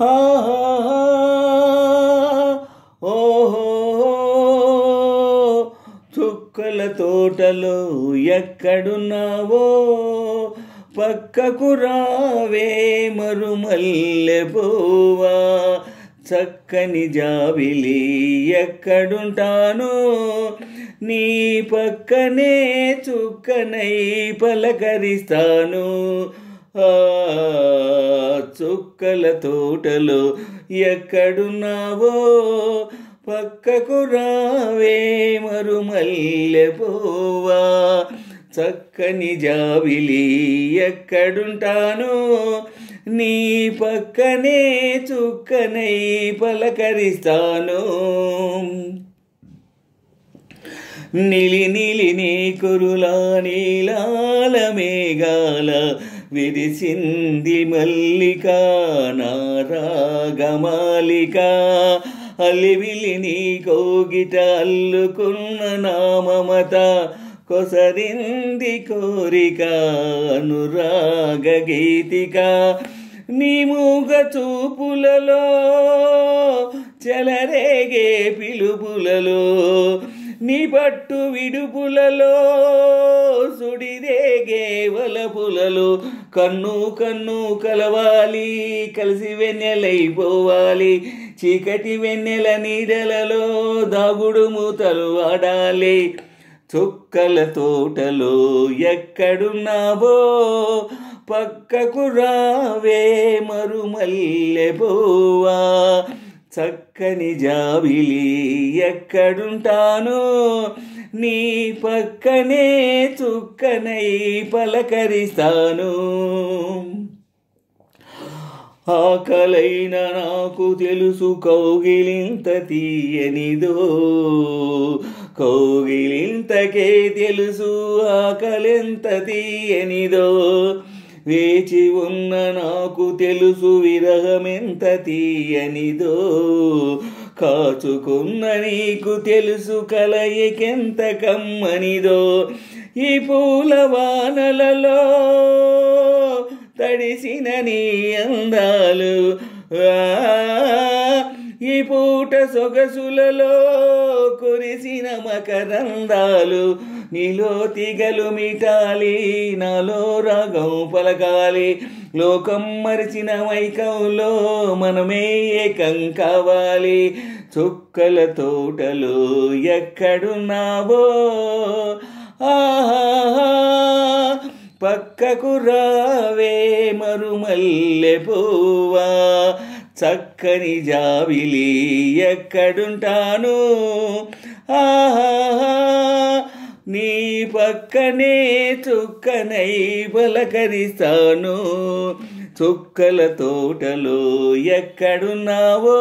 ఆహా ఓహో చుక్కల తోటలో ఎక్కడున్నావో పక్కకు రావే మరుమల్లె పువ్వా చక్కని జాబిలి ఎక్కడుంటానో నీ పక్కనే చుక్కనై పలకరిస్తాను ఆ చుక్కల తోటలో ఎక్కడున్నావో పక్కకు రావే మరుమల్లె పువ్వా చక్కని జాబిలి ఎక్కడుంటానో నీ పక్కనే చుక్కనై పలకరిస్తాను నిలి నిలి నీ కురులా నీలాల మేఘాల విరిసింది మల్లిక నారాగమాలిక అలివిలి నీ కోగిట అల్లుకున్న నా మమత కొసరింది కోరిక అనురాగ గీతిక నీ మూగ చూపులలో చెలరేగే పిలుపులలో నీ పట్టు విడుపులలో సుడిరేగే వలపులలో కన్ను కన్ను కలవాలి కలిసి వెన్నెలైపోవాలి చీకటి వెన్నెల నీడలలో దాగుడు మూతలు ఆడాలి చుక్కల తోటలో ఎక్కడున్నావో పక్కకు రావే మరుమల్లె పువ్వా చక్కని జాబిలి ఎక్కడుంటానో నీ పక్కనే చుక్కనై పలకరిస్తాను ఆకలైన నాకు తెలుసు కౌగిలింత తీయనిదో కౌగిలింతకే తెలుసు ఆకలెంత తీయనిదో వేచి ఉన్న నాకు తెలుసు విరహమెంత తీయనిదో కాచుకున్న నీకు తెలుసు కలయికెంత కమ్మనిదో ఈ పూల వానలలో తడిసిన నీ అందాలు ఈ పూట సొగసులలో కురిసిన మకరందాలు నీలో తీగలు మిటాలి నాలో రాగం పలకాలి లోకం మరిచిన మైకంలో మనమే ఏకం కావాలి చుక్కల తోటలో ఎక్కడున్నావో ఆహా పక్కకు రావే మరుమల్లె పువ్వా చక్కని జాబిలి ఎక్కడుంటాను ఆహా నీ పక్కనే చుక్కనై పలకరిస్తాను చుక్కల తోటలో ఎక్కడున్నావో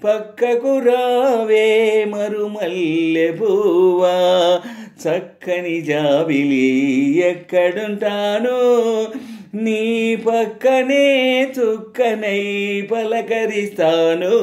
పక్కకు రావే మరుమల్లె పువ్వా చక్కని జాబిలి ఎక్కడుంటాను నీ పక్కనే చుక్కనై పలకరిస్తాను